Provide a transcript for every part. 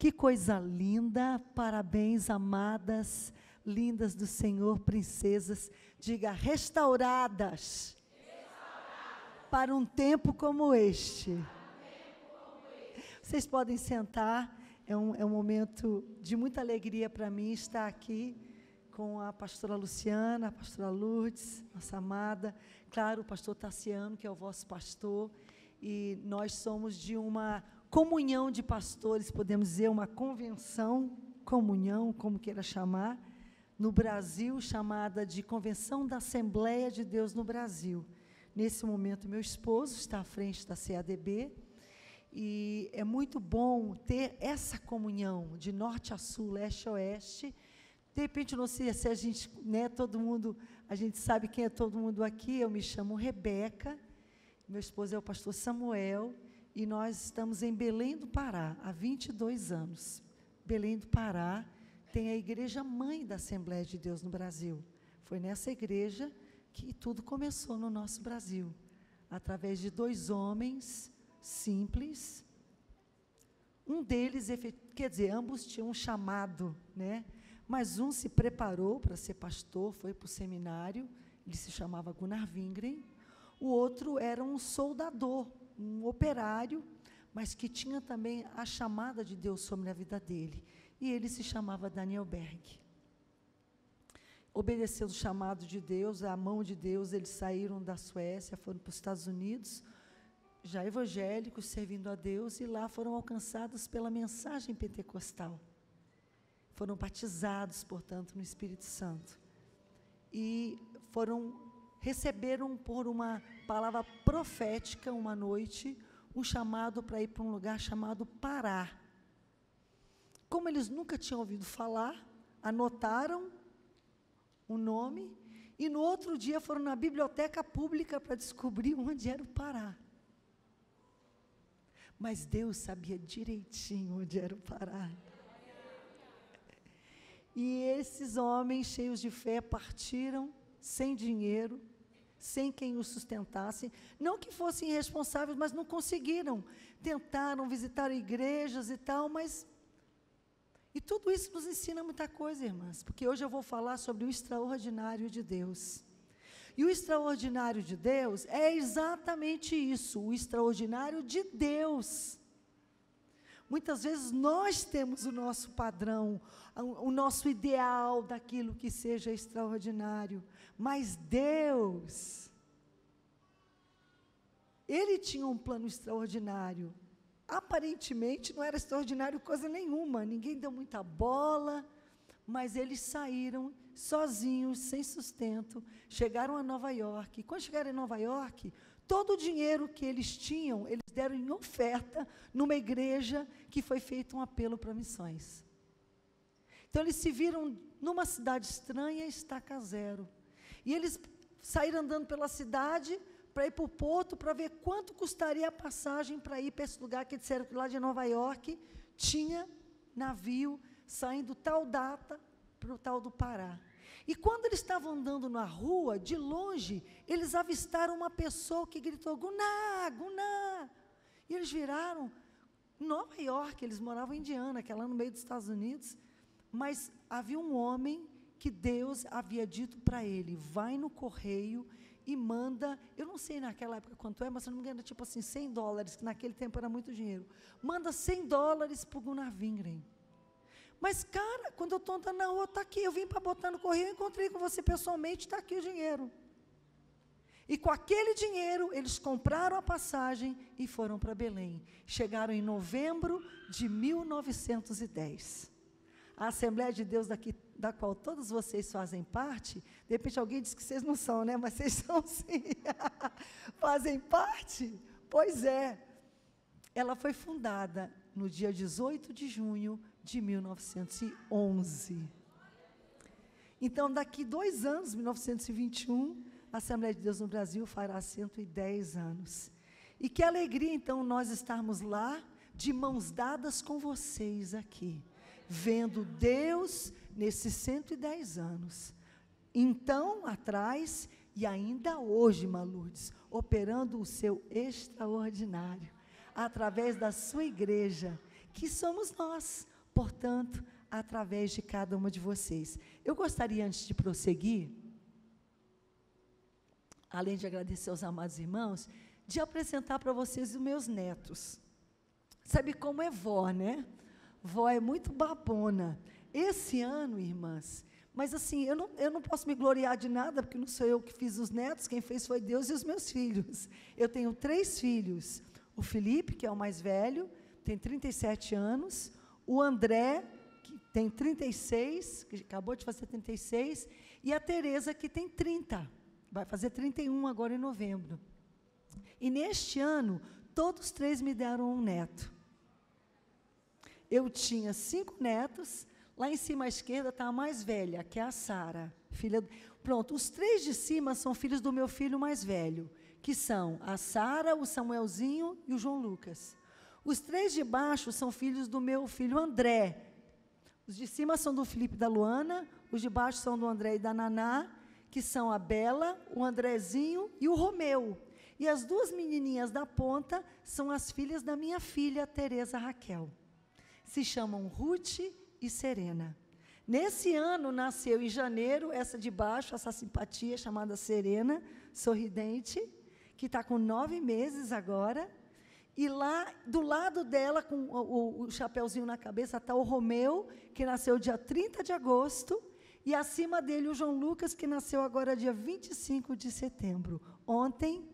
Que coisa linda, parabéns, amadas, lindas do Senhor, princesas, diga, restauradas, para um tempo como este. Vocês podem sentar, é um momento de muita alegria para mim estar aqui com a pastora Luciana, a pastora Lourdes, nossa amada, claro, o pastor Tassiano, que é o vosso pastor, e nós somos de uma comunhão de pastores, podemos dizer, uma convenção, comunhão, como queira chamar, no Brasil, chamada de Convenção da Assembleia de Deus no Brasil. Nesse momento, meu esposo está à frente da CADB, e é muito bom ter essa comunhão, de norte a sul, leste a oeste. De repente, não sei se a gente, né, todo mundo, a gente sabe quem é todo mundo aqui, eu me chamo Rebeca, meu esposo é o pastor Samuel, e nós estamos em Belém do Pará, há 22 anos. Belém do Pará tem a igreja mãe da Assembleia de Deus no Brasil. Foi nessa igreja que tudo começou no nosso Brasil, através de 2 homens simples. Um deles, quer dizer, ambos tinham um chamado, né? Mas um se preparou para ser pastor, foi para o seminário, ele se chamava Gunnar Wingren. O outro era um soldador, um operário, mas que tinha também a chamada de Deus sobre a vida dele. E ele se chamava Daniel Berg. Obedeceu o chamado de Deus, a mão de Deus, eles saíram da Suécia, foram para os Estados Unidos, já evangélicos, servindo a Deus, e lá foram alcançados pela mensagem pentecostal. Foram batizados, portanto, no Espírito Santo. E receberam por uma palavra profética, uma noite, um chamado para ir para um lugar chamado Pará. Como eles nunca tinham ouvido falar, anotaram o nome, e no outro dia foram na biblioteca pública para descobrir onde era o Pará. Mas Deus sabia direitinho onde era o Pará. E esses homens, cheios de fé, partiram sem dinheiro, sem quem os sustentasse, não que fossem irresponsáveis, mas não conseguiram. Tentaram visitar igrejas e tal, mas... E tudo isso nos ensina muita coisa, irmãs, porque hoje eu vou falar sobre o extraordinário de Deus. E o extraordinário de Deus é exatamente isso, o extraordinário de Deus. Muitas vezes nós temos o nosso padrão, o nosso ideal daquilo que seja extraordinário, mas Deus, Ele tinha um plano extraordinário. Aparentemente não era extraordinário coisa nenhuma, ninguém deu muita bola, mas eles saíram sozinhos, sem sustento, chegaram a Nova York. Quando chegaram em Nova York, todo o dinheiro que eles tinham, eles deram em oferta numa igreja que foi feito um apelo para missões. Então, eles se viram numa cidade estranha, estaca zero. E eles saíram andando pela cidade para ir para o porto, para ver quanto custaria a passagem para ir para esse lugar, que disseram que lá de Nova York tinha navio saindo tal data para o tal do Pará. E quando eles estavam andando na rua, de longe, eles avistaram uma pessoa que gritou, Guná, Guná. E eles viraram, Nova York, eles moravam em Indiana, que é lá no meio dos Estados Unidos, mas havia um homem que Deus havia dito para ele, vai no correio e manda, eu não sei naquela época quanto é, mas se não me engano, tipo assim, $100, que naquele tempo era muito dinheiro. Manda $100 para o Gunnar Wingren. Mas, cara, quando eu estou andando na rua, está aqui, eu vim para botar no correio, eu encontrei com você pessoalmente, está aqui o dinheiro. E com aquele dinheiro, eles compraram a passagem e foram para Belém. Chegaram em novembro de 1910. A Assembleia de Deus da qual todos vocês fazem parte, de repente alguém diz que vocês não são, né? Mas vocês são sim. Fazem parte? Pois é. Ela foi fundada no dia 18 de junho de 1911. Então, daqui 2 anos, 1921, a Assembleia de Deus no Brasil fará 110 anos. E que alegria, então, nós estarmos lá, de mãos dadas com vocês aqui, vendo Deus nesses 110 anos. Então, atrás, e ainda hoje, Lourdes, operando o seu extraordinário, através da sua igreja, que somos nós, portanto, através de cada uma de vocês. Eu gostaria, antes de prosseguir, além de agradecer aos amados irmãos, de apresentar para vocês os meus netos. Sabe como é vó, né? Vó é muito babona. Esse ano, irmãs, mas assim, eu não posso me gloriar de nada, porque não sou eu que fiz os netos, quem fez foi Deus e os meus filhos. Eu tenho 3 filhos. O Felipe, que é o mais velho, tem 37 anos. O André, que tem 36, que acabou de fazer 36. E a Tereza, que tem 30. Vai fazer 31 agora em novembro. E neste ano, todos 3 me deram um neto. Eu tinha 5 netos. Lá em cima à esquerda está a mais velha, que é a Sara, filha. Pronto, os 3 de cima são filhos do meu filho mais velho, que são a Sara, o Samuelzinho e o João Lucas. Os 3 de baixo são filhos do meu filho André. Os de cima são do Felipe e da Luana, os de baixo são do André e da Naná, que são a Bela, o Andrezinho e o Romeu. E as 2 menininhas da ponta são as filhas da minha filha, Tereza Raquel. Se chamam Ruth e Serena. Nesse ano, nasceu em janeiro, essa de baixo, essa simpatia chamada Serena, sorridente, que está com 9 meses agora, e lá, do lado dela, com o chapeuzinho na cabeça, está o Romeu, que nasceu dia 30 de agosto, e acima dele o João Lucas, que nasceu agora dia 25 de setembro. Ontem,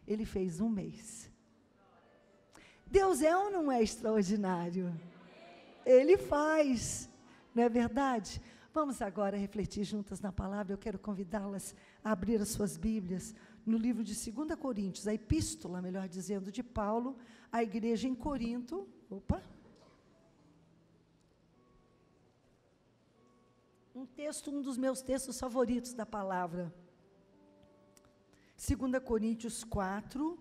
ele fez 1 mês. Deus é ou não é extraordinário? Ele faz, não é verdade? Vamos agora refletir juntas na palavra. Eu quero convidá-las a abrir as suas Bíblias no livro de 2 Coríntios, a epístola, melhor dizendo, de Paulo à igreja em Corinto. Um dos meus textos favoritos da palavra. 2 Coríntios 4,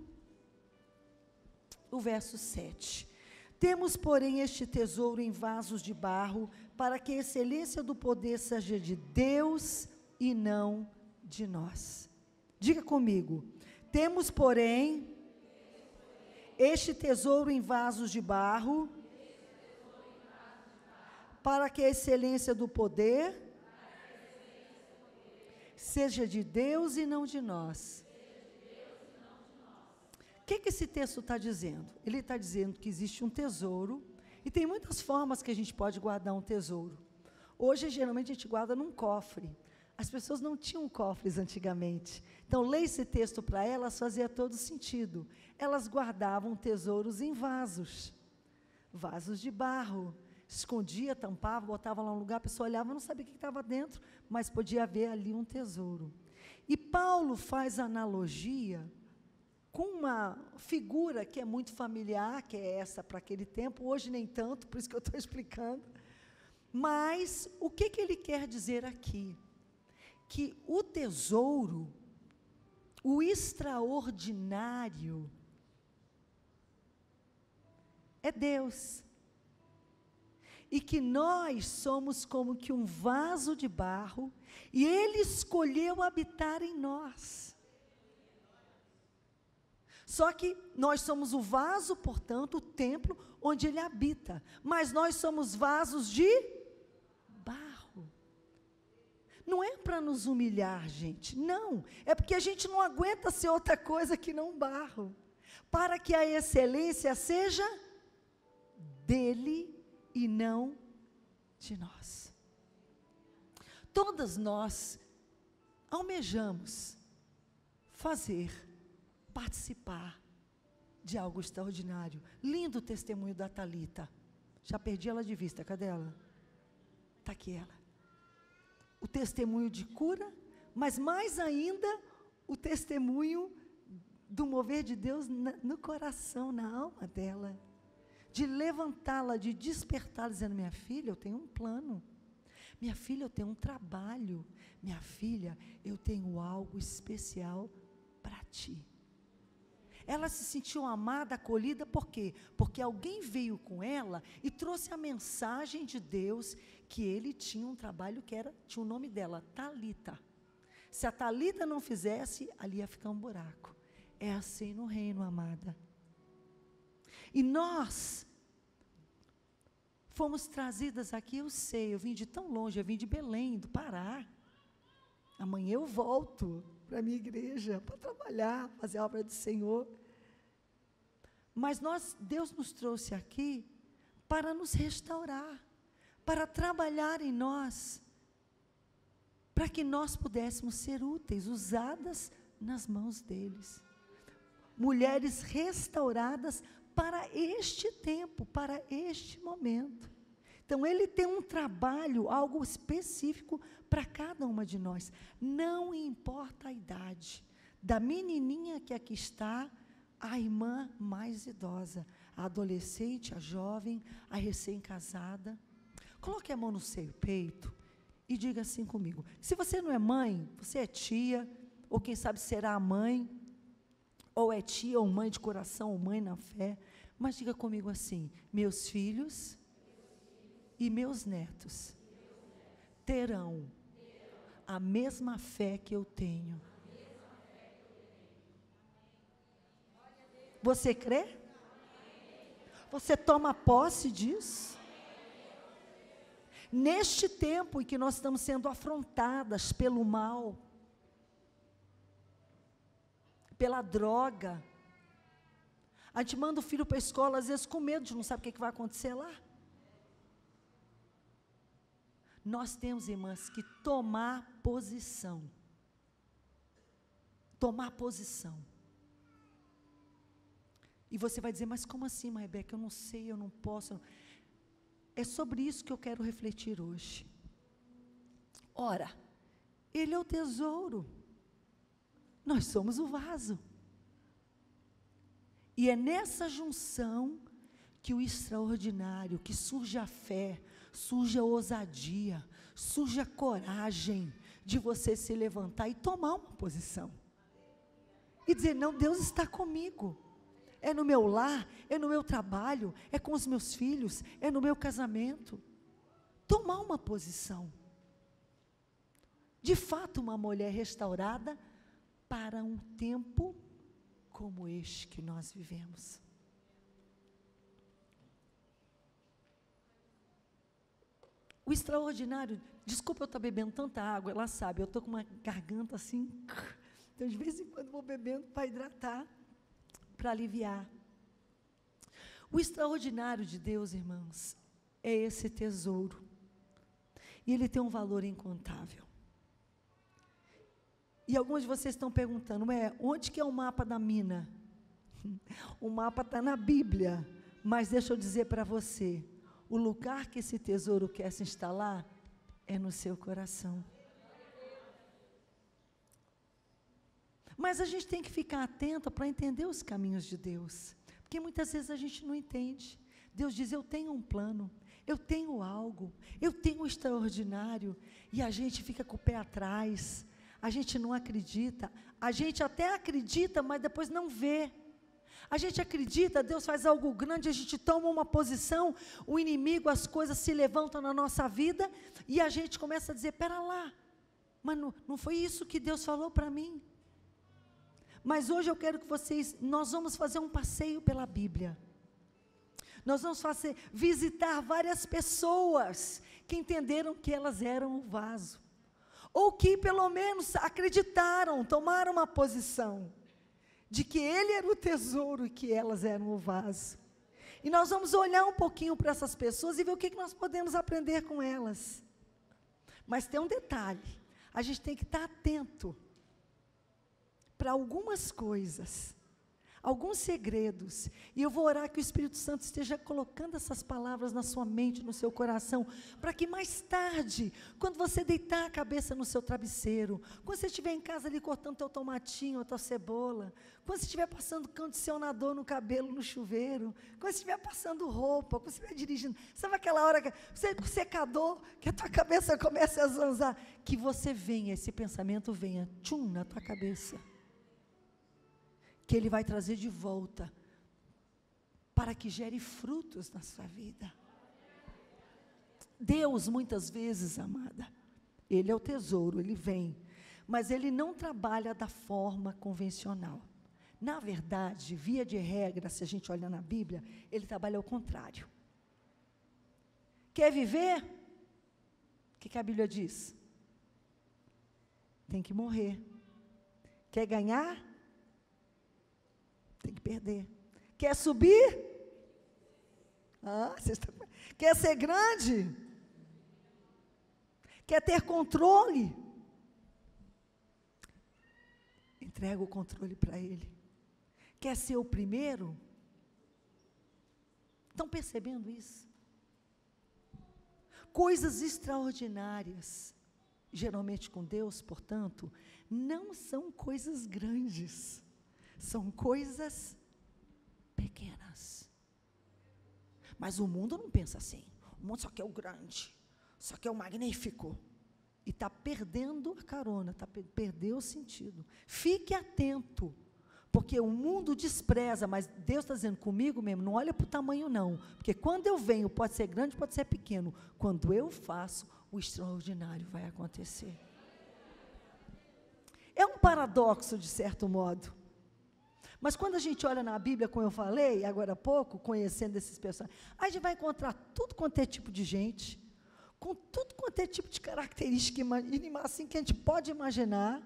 o verso 7. Temos, porém, este tesouro em vasos de barro, para que a excelência do poder seja de Deus e não de nós. Diga comigo. Temos, porém, este tesouro em vasos de barro, para que a excelência do poder seja de Deus e não de nós. O que esse texto está dizendo? Ele está dizendo que existe um tesouro, e tem muitas formas que a gente pode guardar um tesouro. Hoje, geralmente, a gente guarda num cofre. As pessoas não tinham cofres antigamente. Então, ler esse texto para elas fazia todo sentido. Elas guardavam tesouros em vasos de barro. Escondia, tampava, botava lá um lugar, a pessoa olhava, não sabia o que estava dentro, mas podia haver ali um tesouro. E Paulo faz analogia com uma figura que é muito familiar, que é essa para aquele tempo, hoje nem tanto, por isso que eu estou explicando. Mas, o que ele quer dizer aqui? Que o tesouro, o extraordinário, é Deus. E que nós somos como que um vaso de barro, e Ele escolheu habitar em nós. Só que nós somos o vaso, portanto, o templo onde Ele habita. Mas nós somos vasos de barro. Não é para nos humilhar, gente. Não. É porque a gente não aguenta ser outra coisa que não barro. Para que a excelência seja dEle e não de nós. Todas nós almejamos participar de algo extraordinário. Lindo o testemunho da Thalita. Já perdi ela de vista, cadê ela? Está aqui ela. O testemunho de cura, mas mais ainda o testemunho do mover de Deus no coração, na alma dela. De levantá-la, de despertá-la, dizendo, minha filha, eu tenho um plano. Minha filha, eu tenho um trabalho. Minha filha, eu tenho algo especial para ti. Ela se sentiu amada, acolhida, por quê? Porque alguém veio com ela e trouxe a mensagem de Deus que ele tinha um trabalho que tinha o nome dela, Thalita. Se a Thalita não fizesse, ali ia ficar um buraco. É assim no reino, amada. E nós fomos trazidas aqui, eu sei, eu vim de tão longe, eu vim de Belém, do Pará. Amanhã eu volto para a minha igreja, para trabalhar, fazer a obra do Senhor. Mas Deus nos trouxe aqui para nos restaurar, para trabalhar em nós, para que nós pudéssemos ser úteis, usadas nas mãos deles. Mulheres restauradas para este tempo, para este momento. Então, ele tem um trabalho, algo específico para cada uma de nós. Não importa a idade, da menininha que aqui está, à irmã mais idosa, a adolescente, a jovem, a recém-casada. Coloque a mão no seu peito e diga assim comigo. Se você não é mãe, você é tia, ou quem sabe será a mãe, ou é tia, ou mãe de coração, ou mãe na fé, mas diga comigo assim: meus filhos e meus netos terão a mesma fé que eu tenho. Você crê? Você toma posse disso? Neste tempo em que nós estamos sendo afrontadas pelo mal, pela droga, a gente manda o filho para a escola, às vezes com medo, de não sabe o que vai acontecer lá. Nós temos, irmãs, que tomar posição. Tomar posição. E você vai dizer, mas como assim, Rebeca? Eu não sei, eu não posso. É sobre isso que eu quero refletir hoje. Ora, ele é o tesouro. Nós somos o vaso. E é nessa junção que o extraordinário, que surge a fé, surge a ousadia, surge a coragem de você se levantar e tomar uma posição. E dizer, não, Deus está comigo. É no meu lar, é no meu trabalho, é com os meus filhos, é no meu casamento. Tomar uma posição. De fato, uma mulher restaurada para um tempo como este que nós vivemos. O extraordinário, desculpa eu estar bebendo tanta água, ela sabe, eu estou com uma garganta assim, então de vez em quando vou bebendo para hidratar, para aliviar. O extraordinário de Deus, irmãos, é esse tesouro. E ele tem um valor incontável. E alguns de vocês estão perguntando, onde que é o mapa da mina? O mapa está na Bíblia, mas deixa eu dizer para você, o lugar que esse tesouro quer se instalar é no seu coração. Mas a gente tem que ficar atento para entender os caminhos de Deus, porque muitas vezes a gente não entende. Deus diz, eu tenho um plano, eu tenho algo, eu tenho um extraordinário, e a gente fica com o pé atrás, a gente não acredita, a gente até acredita, mas depois não vê. A gente acredita, Deus faz algo grande, a gente toma uma posição, o inimigo, as coisas se levantam na nossa vida, e a gente começa a dizer, espera lá, mas não foi isso que Deus falou para mim. Mas hoje eu quero que nós vamos fazer um passeio pela Bíblia. Nós vamos visitar várias pessoas que entenderam que elas eram o vaso. Ou que pelo menos acreditaram, tomaram uma posição de que ele era o tesouro e que elas eram o vaso. E nós vamos olhar um pouquinho para essas pessoas e ver o que nós podemos aprender com elas. Mas tem um detalhe, a gente tem que estar atento para algumas coisas, alguns segredos, e eu vou orar que o Espírito Santo esteja colocando essas palavras na sua mente, no seu coração, para que mais tarde, quando você deitar a cabeça no seu travesseiro, quando você estiver em casa ali cortando teu tomatinho, a tua cebola, quando você estiver passando condicionador no cabelo, no chuveiro, quando você estiver passando roupa, quando você estiver dirigindo, sabe aquela hora que você com o secador, que a tua cabeça começa a zanzar, que você venha, esse pensamento venha, tchum, na tua cabeça, que ele vai trazer de volta, para que gere frutos na sua vida. Deus, muitas vezes, amada, ele é o tesouro, ele vem, mas ele não trabalha da forma convencional. Na verdade, via de regra, se a gente olha na Bíblia, ele trabalha ao contrário. Quer viver? O que a Bíblia diz? Tem que morrer. Quer ganhar? Tem que perder. Quer subir? Quer ser grande? Quer ter controle? Entrega o controle para ele. Quer ser o primeiro? Estão percebendo isso? Coisas extraordinárias, geralmente com Deus, portanto, não são coisas grandes, são coisas pequenas. Mas o mundo não pensa assim. O mundo só quer o grande, só quer o magnífico. E está perdendo a carona, perdeu o sentido. Fique atento, porque o mundo despreza, mas Deus está dizendo comigo mesmo, não olha para o tamanho não, porque quando eu venho, pode ser grande, pode ser pequeno, quando eu faço, o extraordinário vai acontecer. É um paradoxo, de certo modo, mas quando a gente olha na Bíblia, como eu falei, agora há pouco, conhecendo esses personagens, a gente vai encontrar tudo quanto é tipo de gente, com tudo quanto é tipo de característica assim, que a gente pode imaginar,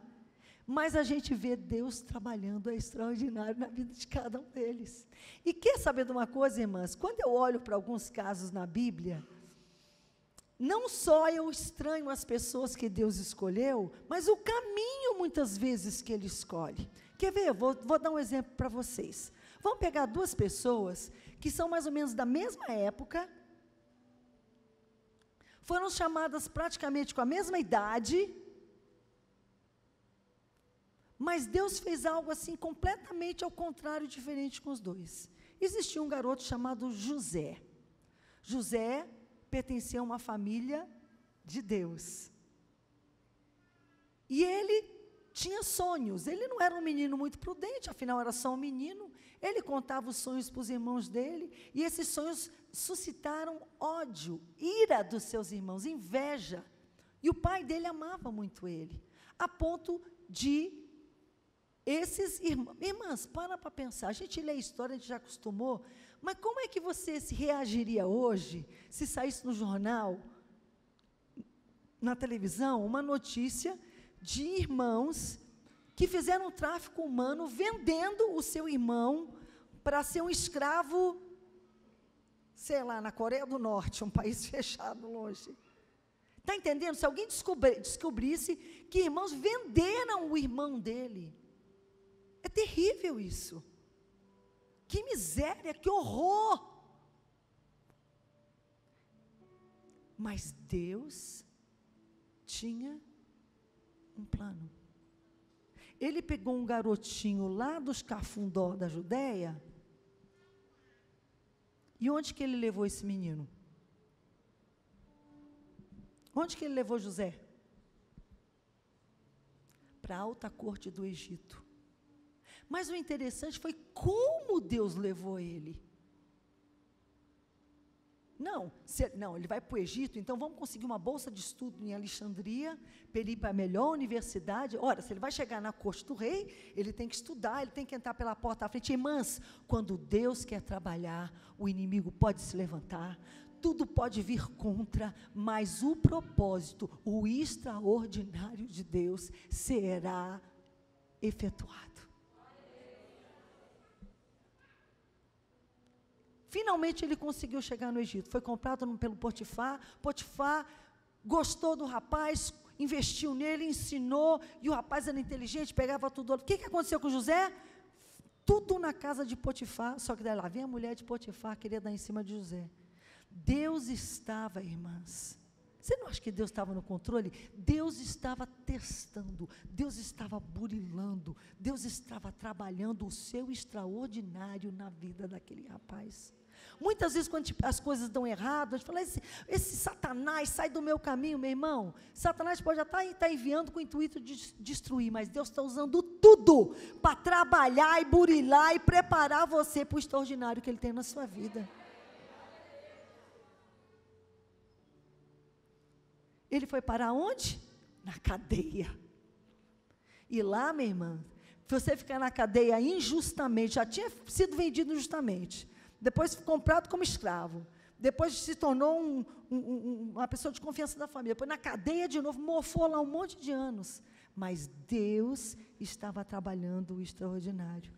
mas a gente vê Deus trabalhando extraordinário na vida de cada um deles. E quer saber de uma coisa, irmãs? Quando eu olho para alguns casos na Bíblia, não só eu estranho as pessoas que Deus escolheu, mas o caminho, muitas vezes, que Ele escolhe. Quer ver? Vou dar um exemplo para vocês. Vamos pegar duas pessoas que são mais ou menos da mesma época, foram chamadas praticamente com a mesma idade, mas Deus fez algo assim completamente ao contrário, diferente com os dois. Existia um garoto chamado José. José pertencia a uma família de Deus. E ele tinha sonhos. Ele não era um menino muito prudente, afinal era só um menino. Ele contava os sonhos para os irmãos dele, e esses sonhos suscitaram ódio, ira dos seus irmãos, inveja. E o pai dele amava muito ele, a ponto de esses irmãos... Irmãs, para pensar, a gente lê a história, a gente já acostumou, mas como é que você se reagiria hoje, se saísse no jornal, na televisão, uma notícia de irmãos que fizeram tráfico humano, vendendo o seu irmão para ser um escravo, sei lá, na Coreia do Norte, um país fechado, longe. Está entendendo? Se alguém descobrisse que irmãos venderam o irmão dele, é terrível isso. Que miséria, que horror. Mas Deus tinha um plano. Ele pegou um garotinho lá dos Cafundó da Judéia, e onde que ele levou esse menino? Onde que ele levou José? Para a alta corte do Egito. Mas o interessante foi como Deus levou ele. Não, ele vai para o Egito, então vamos conseguir uma bolsa de estudo em Alexandria, para ele ir para a melhor universidade. Ora, se ele vai chegar na corte do rei, ele tem que estudar, ele tem que entrar pela porta à frente. Irmãs, quando Deus quer trabalhar, o inimigo pode se levantar, tudo pode vir contra, mas o propósito, o extraordinário de Deus será efetuado. Finalmente ele conseguiu chegar no Egito, foi comprado pelo Potifar. Potifar gostou do rapaz, investiu nele, ensinou, e o rapaz era inteligente, pegava tudo. O que aconteceu com José? Tudo na casa de Potifar, só que daí lá vem a mulher de Potifar, queria dar em cima de José. Deus estava, irmãs, você não acha que Deus estava no controle? Deus estava testando, Deus estava burilando, Deus estava trabalhando o seu extraordinário na vida daquele rapaz. Muitas vezes, quando as coisas dão errado, a gente fala, esse Satanás sai do meu caminho, meu irmão. Satanás pode já estar enviando com o intuito de destruir, mas Deus está usando tudo para trabalhar e burilar e preparar você para o extraordinário que Ele tem na sua vida. Ele foi parar onde? Na cadeia. E lá, minha irmã, você ficar na cadeia injustamente, já tinha sido vendido injustamente, depois comprado como escravo, depois se tornou uma pessoa de confiança da família, depois na cadeia de novo, mofou lá um monte de anos, mas Deus estava trabalhando o extraordinário,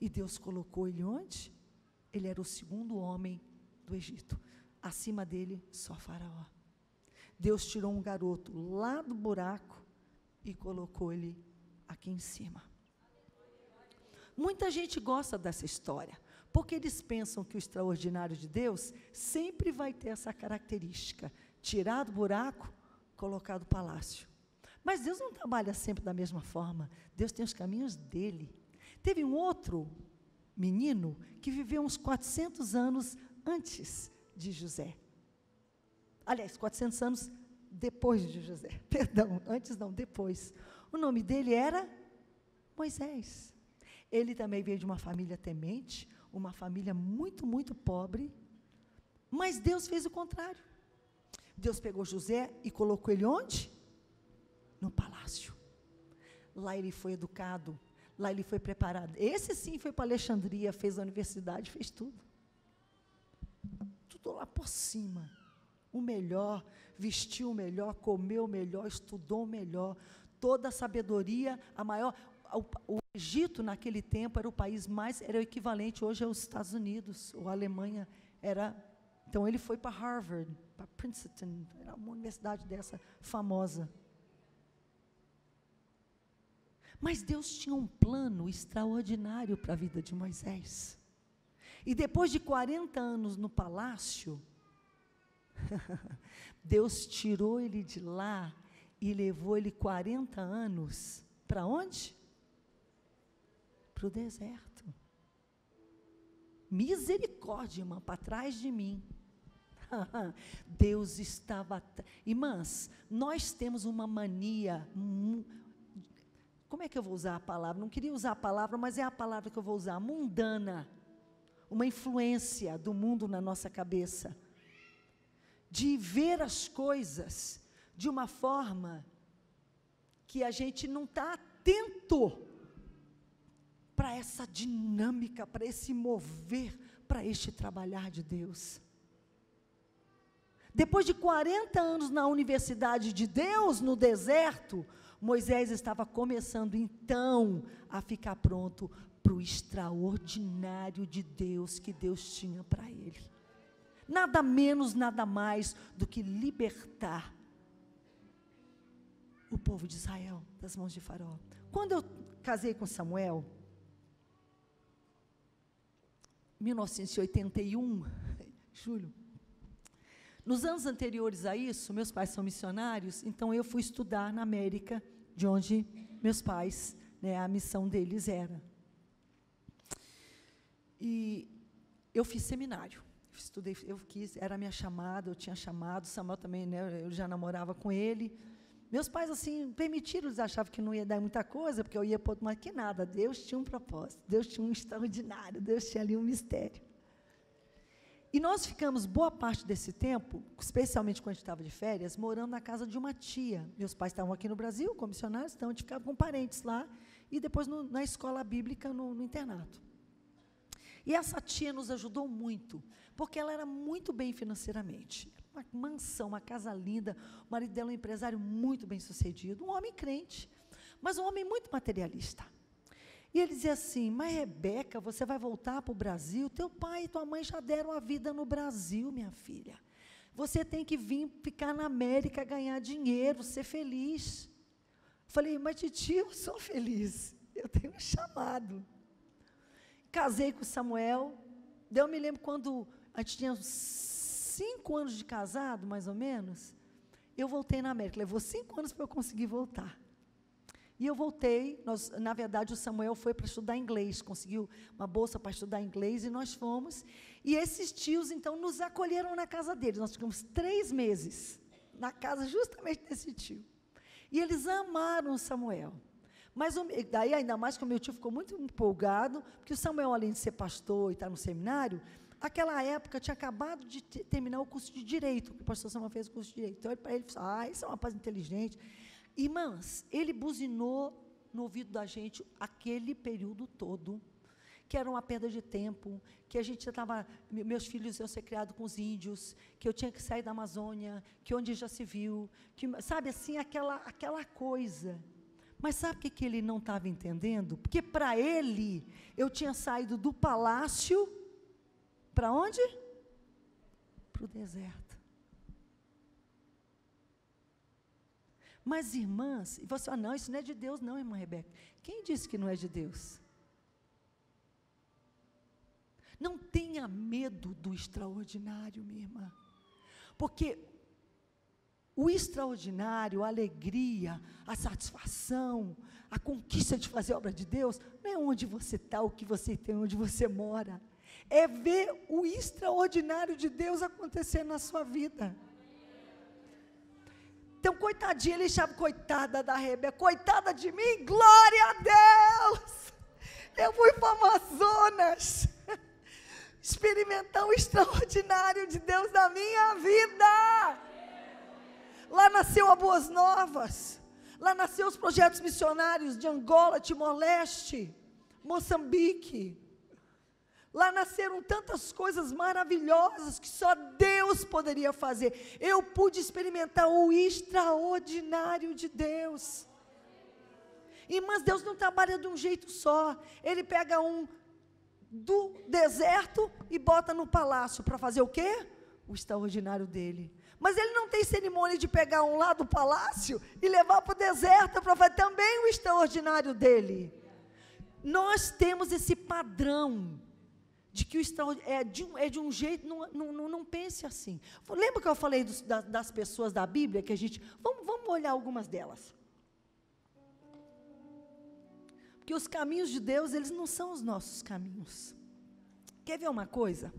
e Deus colocou ele onde? Ele era o segundo homem do Egito, acima dele só Faraó. Deus tirou um garoto lá do buraco e colocou ele aqui em cima. Muita gente gosta dessa história, porque eles pensam que o extraordinário de Deus sempre vai ter essa característica, tirar do buraco, colocar do palácio. Mas Deus não trabalha sempre da mesma forma, Deus tem os caminhos dele. Teve um outro menino que viveu uns 400 anos antes de José. Aliás, 400 anos depois de José. Perdão, antes não, depois. O nome dele era Moisés. Ele também veio de uma família temente, uma família muito, muito pobre, mas Deus fez o contrário. Deus pegou José e colocou ele onde? No palácio. Lá ele foi educado, lá ele foi preparado. Esse sim foi para Alexandria, fez a universidade, fez tudo. Tudo lá por cima. O melhor, vestiu o melhor, comeu o melhor, estudou o melhor, toda a sabedoria, a maior. O Egito, naquele tempo, era o país mais, era o equivalente hoje aos Estados Unidos, ou a Alemanha, era. Então, ele foi para Harvard, para Princeton, era uma universidade dessa, famosa. Mas Deus tinha um plano extraordinário para a vida de Moisés. E depois de 40 anos no palácio, Deus tirou ele de lá e levou ele 40 anos, para onde? Para o deserto. Misericórdia, irmã, para trás de mim. Deus estava. Irmãs, nós temos uma mania. Como é que eu vou usar a palavra? Não queria usar a palavra, mas é a palavra que eu vou usar. Mundana. Uma influência do mundo na nossa cabeça. De ver as coisas de uma forma que a gente não está atento para essa dinâmica, para esse mover, para este trabalhar de Deus. Depois de 40 anos na universidade de Deus, no deserto, Moisés estava começando então a ficar pronto para o extraordinário de Deus que Deus tinha para ele. Nada menos, nada mais do que libertar o povo de Israel das mãos de Faraó. Quando eu casei com Samuel, 1981, julho, nos anos anteriores a isso, meus pais são missionários, então eu fui estudar na América, de onde meus pais, a missão deles era. E eu fiz seminário, estudei, era a minha chamada, eu tinha chamado, Samuel também, eu já namorava com ele. Meus pais, assim, permitiram, eles achavam que não ia dar muita coisa, porque eu ia para outro, mas que nada, Deus tinha um propósito, Deus tinha um extraordinário, Deus tinha ali um mistério. E nós ficamos boa parte desse tempo, especialmente quando a gente estava de férias, morando na casa de uma tia. Meus pais estavam aqui no Brasil, como missionários, então a gente ficava com parentes lá, e depois na escola bíblica, no internato. E essa tia nos ajudou muito, porque ela era muito bem financeiramente. Uma mansão, uma casa linda, o marido dela é um empresário muito bem sucedido, um homem crente, mas um homem muito materialista. E ele dizia assim, mas Rebeca, você vai voltar para o Brasil? Teu pai e tua mãe já deram a vida no Brasil, minha filha. Você tem que vir ficar na América, ganhar dinheiro, ser feliz. Falei, mas titia, eu sou feliz, eu tenho um chamado. Casei com Samuel, daí eu me lembro quando a gente tinha 5 anos de casado, mais ou menos, eu voltei na América, levou 5 anos para eu conseguir voltar. E eu voltei, na verdade o Samuel foi para estudar inglês, conseguiu uma bolsa para estudar inglês, e nós fomos, e esses tios então nos acolheram na casa deles, nós ficamos 3 meses, na casa justamente desse tio, e eles amaram o Samuel, mas daí ainda mais que o meu tio ficou muito empolgado, porque o Samuel, além de ser pastor e estar no seminário, aquela época tinha acabado de terminar o curso de Direito, o pastor Samuel fez o curso de Direito, então para ele falou, esse é um rapaz inteligente. Irmãs, ele buzinou no ouvido da gente aquele período todo, que era uma perda de tempo, que a gente estava, meus filhos iam ser criados com os índios, que eu tinha que sair da Amazônia, que onde já se viu, que, sabe assim, aquela coisa. Mas sabe o que ele não estava entendendo? Porque para ele, eu tinha saído do palácio, para onde? Para o deserto. Mas, irmãs, e você fala, não, isso não é de Deus não, irmã Rebeca. Quem disse que não é de Deus? Não tenha medo do extraordinário, minha irmã. Porque o extraordinário, a alegria, a satisfação, a conquista de fazer a obra de Deus, não é onde você está, o que você tem, onde você mora. É ver o extraordinário de Deus acontecer na sua vida. Então, coitadinha, ele chama, coitada da Rebeca, coitada de mim, glória a Deus. Eu fui para o Amazonas experimentar o extraordinário de Deus na minha vida. Lá nasceu a Boas Novas, lá nasceu os projetos missionários de Angola, Timor-Leste, Moçambique. Lá nasceram tantas coisas maravilhosas que só Deus poderia fazer. Eu pude experimentar o extraordinário de Deus. Irmãs, Deus não trabalha de um jeito só. Ele pega um do deserto e bota no palácio para fazer o quê? O extraordinário dele. Mas ele não tem cerimônia de pegar um lá do palácio e levar para o deserto para fazer também o extraordinário dele. Nós temos esse padrão de que o extraordinário é de um jeito, não pense assim. Lembra que eu falei das pessoas da Bíblia, que a gente, vamos olhar algumas delas. Porque os caminhos de Deus, eles não são os nossos caminhos. Quer ver uma coisa?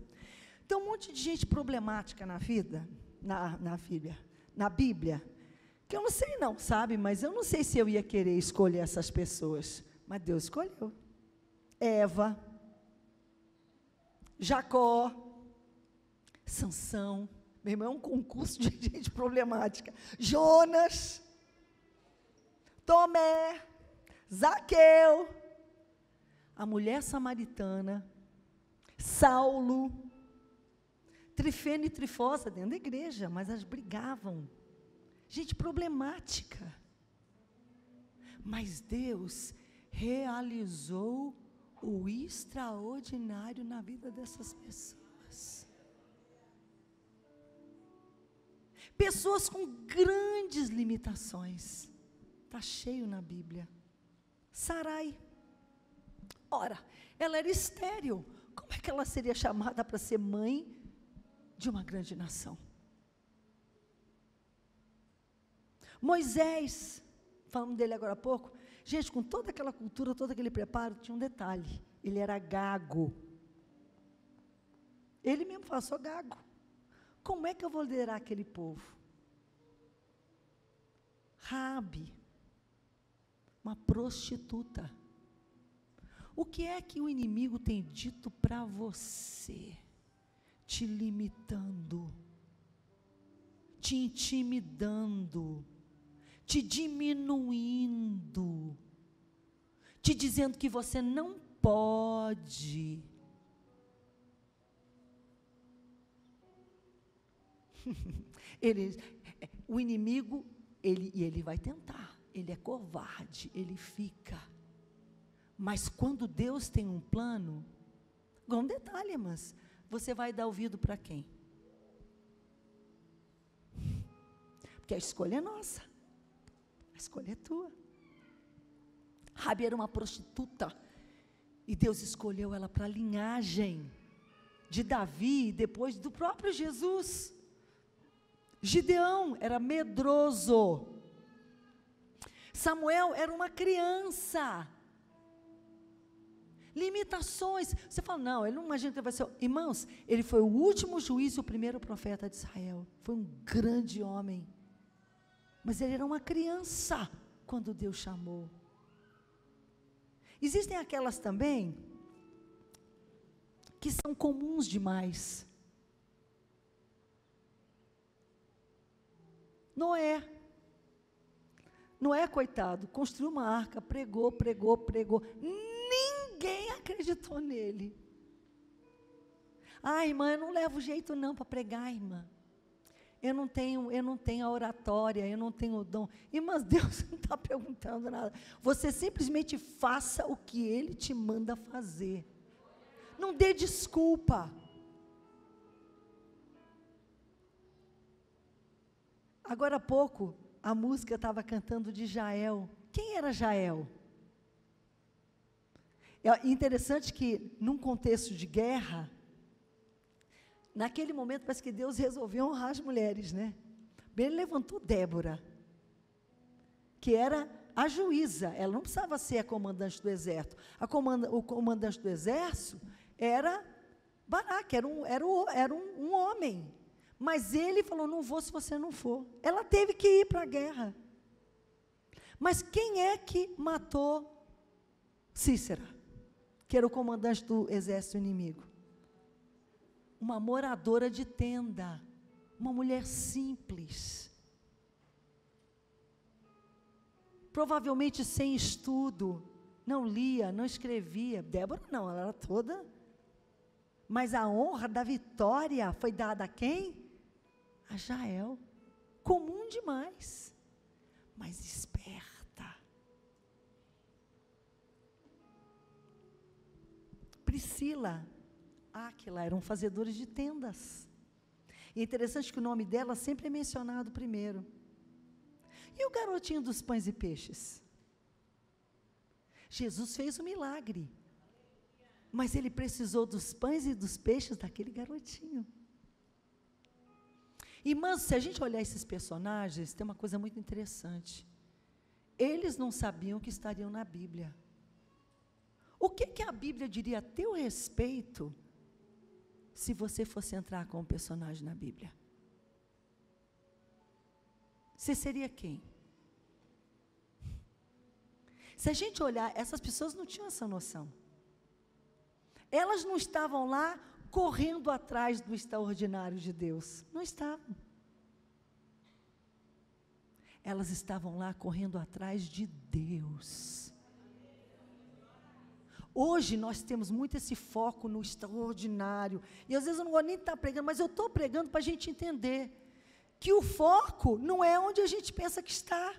Tem um monte de gente problemática na vida, na Bíblia, que eu não sei não, sabe? Mas eu não sei se eu ia querer escolher essas pessoas. Mas Deus escolheu. Eva, Jacó, Sansão, meu irmão, é um concurso de gente problemática. Jonas, Tomé, Zaqueu, a mulher samaritana, Saulo, Trifena e Trifosa dentro da igreja, mas elas brigavam. Gente problemática. Mas Deus realizou o extraordinário na vida dessas pessoas. Pessoas com grandes limitações. Está cheio na Bíblia. Sarai. Ora, ela era estéril. Como é que ela seria chamada para ser mãe de uma grande nação? Moisés, falamos dele agora há pouco. Gente, com toda aquela cultura, todo aquele preparo, tinha um detalhe. Ele era gago. Ele mesmo fala, sou gago. Como é que eu vou liderar aquele povo? Raabe, uma prostituta. O que é que o inimigo tem dito para você? Te limitando, te intimidando, te diminuindo, te dizendo que você não pode. O inimigo, ele vai tentar, ele é covarde, ele fica. Mas quando Deus tem um plano, um detalhe, mas você vai dar ouvido para quem? Porque a escolha é nossa, a escolha é tua. Rabi era uma prostituta, e Deus escolheu ela para a linhagem de Davi, e depois do próprio Jesus. Gideão era medroso, Samuel era uma criança. Limitações. Você fala, não, ele não imagina que ele vai ser. Irmãos, ele foi o último juiz e o primeiro profeta de Israel. Foi um grande homem. Mas ele era uma criança quando Deus chamou. Existem aquelas também que são comuns demais. Noé. Noé, coitado, construiu uma arca, pregou. Ninguém acreditou nele. Ah, irmã, eu não levo jeito não para pregar, irmã. Eu não tenho a oratória, eu não tenho o dom. Irmãs, Deus não está perguntando nada. Você simplesmente faça o que Ele te manda fazer. Não dê desculpa. Agora há pouco, a música estava cantando de Jael. Quem era Jael? É interessante que, num contexto de guerra, naquele momento parece que Deus resolveu honrar as mulheres, né? Ele levantou Débora, que era a juíza. Ela não precisava ser a comandante do exército. O comandante do exército era Baraque, era um homem. Mas ele falou, não vou se você não for. Ela teve que ir para a guerra. Mas quem é que matou Cícera, que era o comandante do exército inimigo? Uma moradora de tenda, uma mulher simples, provavelmente sem estudo, não lia, não escrevia. Débora não, ela era toda. Mas a honra da vitória foi dada a quem? A Jael, comum demais, mas esperta. Priscila, Áquila, eram fazedores de tendas. E é interessante que o nome dela sempre é mencionado primeiro. E o garotinho dos pães e peixes? Jesus fez o milagre, mas ele precisou dos pães e dos peixes daquele garotinho. Irmãs, se a gente olhar esses personagens, tem uma coisa muito interessante. Eles não sabiam que estariam na Bíblia. O que a Bíblia diria a teu respeito, se você fosse entrar com um personagem na Bíblia? Você seria quem? Se a gente olhar, essas pessoas não tinham essa noção. Elas não estavam lá correndo atrás do extraordinário de Deus. Não estavam. Elas estavam lá correndo atrás de Deus. Hoje nós temos muito esse foco no extraordinário. E às vezes eu não vou nem estar pregando, mas eu estou pregando para a gente entender que o foco não é onde a gente pensa que está.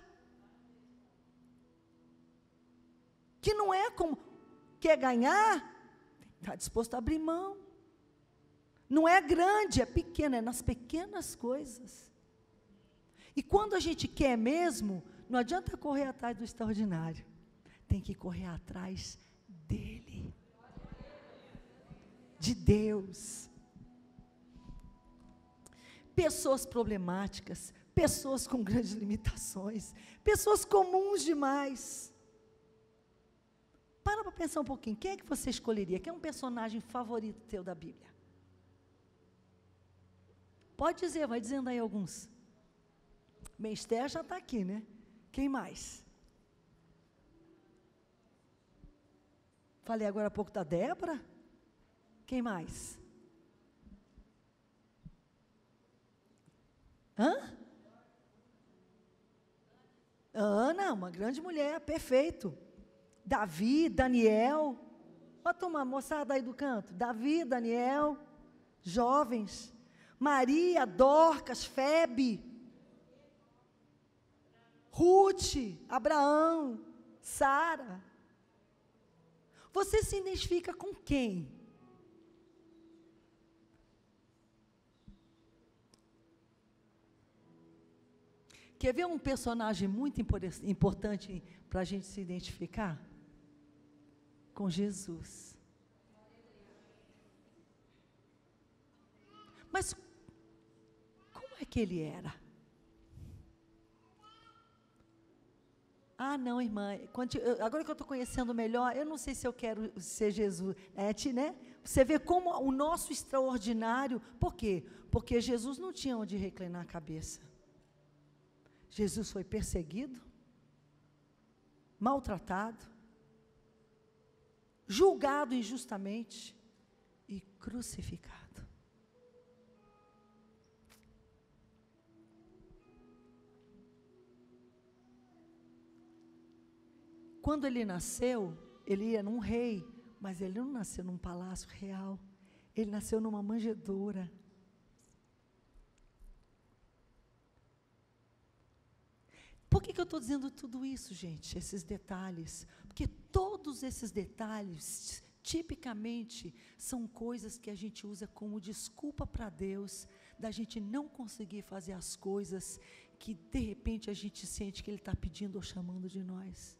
Que não é como quer ganhar, está disposto a abrir mão. Não é grande, é pequeno, é nas pequenas coisas. E quando a gente quer mesmo, não adianta correr atrás do extraordinário. Tem que correr atrás dele. De Deus. Pessoas problemáticas, pessoas com grandes limitações, pessoas comuns demais. Para pensar um pouquinho, quem é que você escolheria? Quem é um personagem favorito teu da Bíblia? Pode dizer, vai dizendo aí alguns. Bem, Esther já está aqui, né? Quem mais? Falei agora há pouco da Débora. Quem mais? Ana, uma grande mulher, perfeito. Davi, Daniel. Olha, turma, moçada aí do canto. Davi, Daniel, jovens. Maria, Dorcas, Febe, Ruth, Abraão, Sara. Você se identifica com quem? Quer ver um personagem muito importante para a gente se identificar? Com Jesus. Mas como é que ele era? Ah, não, irmã, agora que eu estou conhecendo melhor, eu não sei se eu quero ser Jesus, né? Você vê como o nosso extraordinário, por quê? Porque Jesus não tinha onde reclinar a cabeça. Jesus foi perseguido, maltratado, julgado injustamente e crucificado. quando ele nasceu, ele era um rei, mas ele não nasceu num palácio real, ele nasceu numa manjedoura. Por que eu estou dizendo tudo isso, gente, esses detalhes? Porque todos esses detalhes, tipicamente, são coisas que a gente usa como desculpa para Deus, da gente não conseguir fazer as coisas que, de repente, a gente sente que Ele está pedindo ou chamando de nós.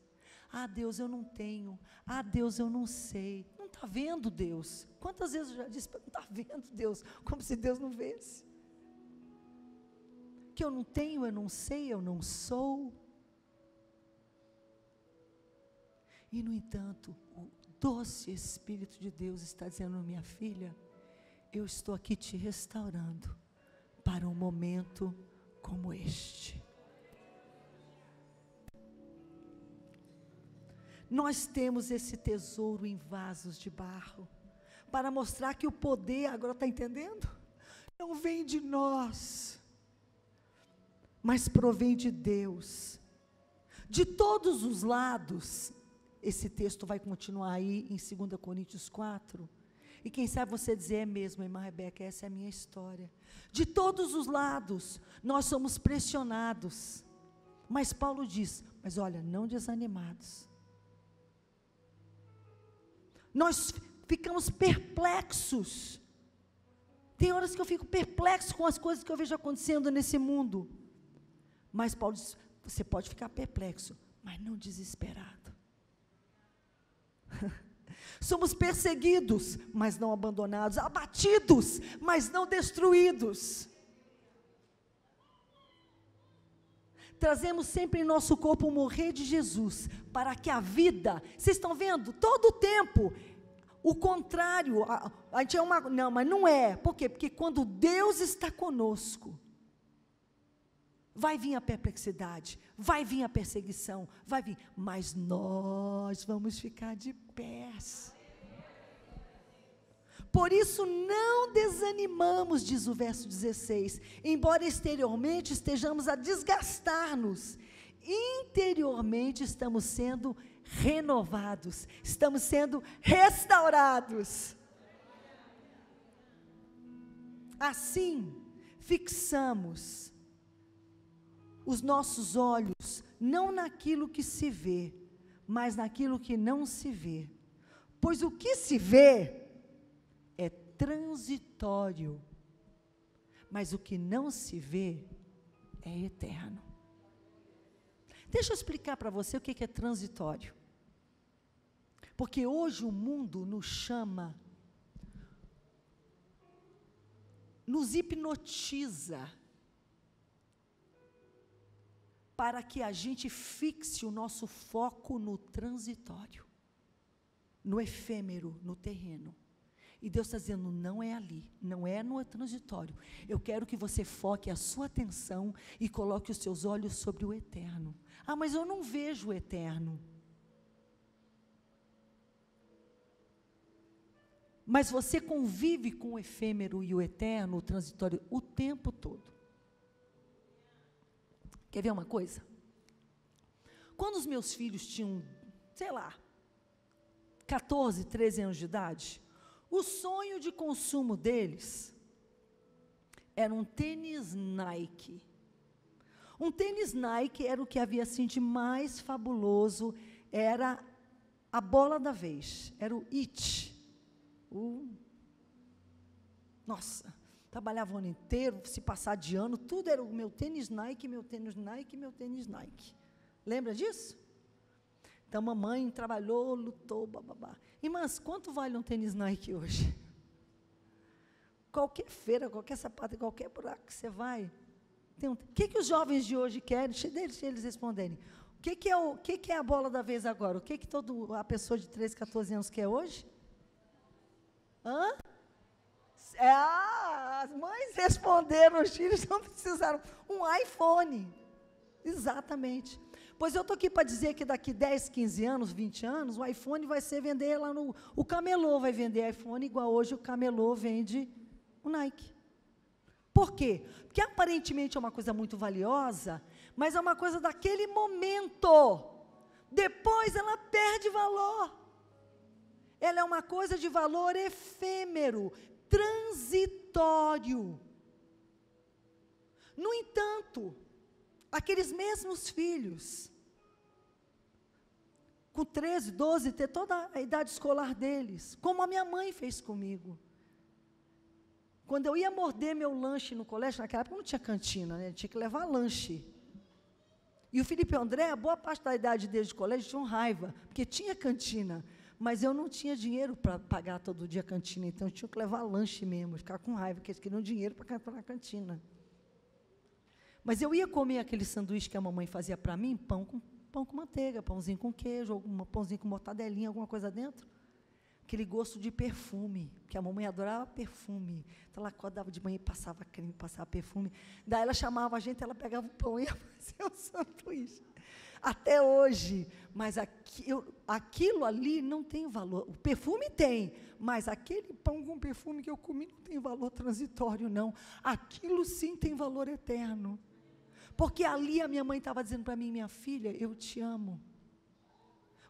Ah, Deus, eu não tenho. Ah, Deus, eu não sei. Não está vendo Deus? Quantas vezes eu já disse, não está vendo Deus? Como se Deus não visse. Que eu não tenho, eu não sei, eu não sou. E, no entanto, o doce Espírito de Deus está dizendo, minha filha, eu estou aqui te restaurando para um momento como este. Nós temos esse tesouro em vasos de barro, para mostrar que o poder, agora está entendendo? Não vem de nós, mas provém de Deus. De todos os lados, esse texto vai continuar aí em 2 Coríntios 4, e quem sabe você dizer, é mesmo, irmã Rebeca, essa é a minha história. De todos os lados, nós somos pressionados, mas Paulo diz, mas olha, não desanimados. Nós ficamos perplexos. Tem horas que eu fico perplexo com as coisas que eu vejo acontecendo nesse mundo. Mas Paulo diz, você pode ficar perplexo, mas não desesperado. Somos perseguidos, mas não abandonados, abatidos, mas não destruídos. Trazemos sempre em nosso corpo o morrer de Jesus, para que a vida, vocês estão vendo, todo o tempo, o contrário, a gente é não, mas não é, por quê? Porque quando Deus está conosco, vai vir a perplexidade, vai vir a perseguição, vai vir, mas nós vamos ficar de pés. Por isso não desanimamos, diz o verso 16, embora exteriormente estejamos a desgastar-nos, interiormente estamos sendo renovados, estamos sendo restaurados. Assim, fixamos os nossos olhos, não naquilo que se vê, mas naquilo que não se vê. Pois o que se vê é transitório, mas o que não se vê é eterno. Deixa eu explicar para você o que é transitório. Porque hoje o mundo nos chama, nos hipnotiza, para que a gente fixe o nosso foco no transitório, no efêmero, no terreno. E Deus está dizendo, não é ali, não é no transitório. Eu quero que você foque a sua atenção e coloque os seus olhos sobre o eterno. Ah, mas eu não vejo o eterno. Mas você convive com o efêmero e o eterno, o transitório, o tempo todo. Quer ver uma coisa? Quando os meus filhos tinham, sei lá, 14, 13 anos de idade, o sonho de consumo deles era um tênis Nike. Um tênis Nike era o que havia assim de mais fabuloso, era a bola da vez, era o It. Nossa, trabalhava o ano inteiro, se passar de ano, tudo era o meu tênis Nike, meu tênis Nike, meu tênis Nike. Lembra disso? Então, mamãe trabalhou, lutou, bababá. Irmãs, quanto vale um tênis Nike hoje? Qualquer feira, qualquer sapato, qualquer buraco que você vai, tem um. O que os jovens de hoje querem? Deixa eles responderem. O que é a bola da vez agora? O que toda a pessoa de 13, 14 anos quer hoje? Hã? As mães responderam, os filhos não precisaram. Um iPhone. Exatamente. Pois eu estou aqui para dizer que daqui 10, 15 anos, 20 anos, o iPhone vai ser vender lá no... O camelô vai vender iPhone igual hoje o camelô vende o Nike. Por quê? Porque aparentemente é uma coisa muito valiosa, mas é uma coisa daquele momento. Depois ela perde valor. Ela é uma coisa de valor efêmero, transitório. No entanto, aqueles mesmos filhos, com 13, 12, ter toda a idade escolar deles, como a minha mãe fez comigo. Quando eu ia morder meu lanche no colégio, naquela época não tinha cantina, né? Tinha que levar lanche. E o Felipe e o André, a boa parte da idade deles de colégio, tinham raiva, porque tinha cantina, mas eu não tinha dinheiro para pagar todo dia a cantina, então eu tinha que levar lanche mesmo, ficar com raiva, porque eles queriam dinheiro para comprar na cantina. Mas eu ia comer aquele sanduíche que a mamãe fazia para mim, pão com manteiga, pãozinho com queijo, pãozinho com mortadelinha, alguma coisa dentro. Aquele gosto de perfume, que a mamãe adorava perfume. Então, ela acordava de manhã e passava creme, passava perfume. Daí, ela chamava a gente, ela pegava o pão e ia fazer o sanduíche. Até hoje. Mas aquilo ali não tem valor. O perfume tem, mas aquele pão com perfume que eu comi não tem valor transitório, não. Aquilo sim tem valor eterno. Porque ali a minha mãe estava dizendo para mim, minha filha, eu te amo.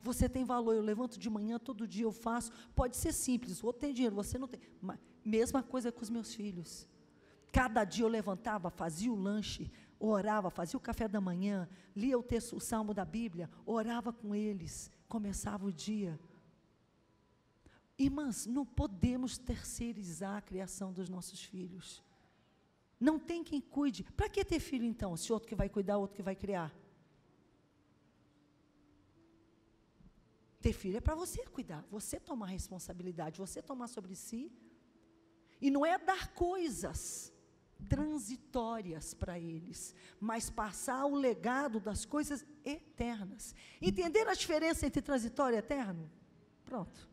Você tem valor, eu levanto de manhã, todo dia eu faço. Pode ser simples, o outro tem dinheiro, você não tem. Mas, mesma coisa com os meus filhos. Cada dia eu levantava, fazia o lanche, orava, fazia o café da manhã, lia o salmo da Bíblia, orava com eles, começava o dia. Irmãs, não podemos terceirizar a criação dos nossos filhos. Não tem quem cuide. Para que ter filho então, se outro que vai cuidar, outro que vai criar? Ter filho é para você cuidar, você tomar responsabilidade, você tomar sobre si. E não é dar coisas transitórias para eles, mas passar o legado das coisas eternas. Entenderam a diferença entre transitório e eterno? Pronto.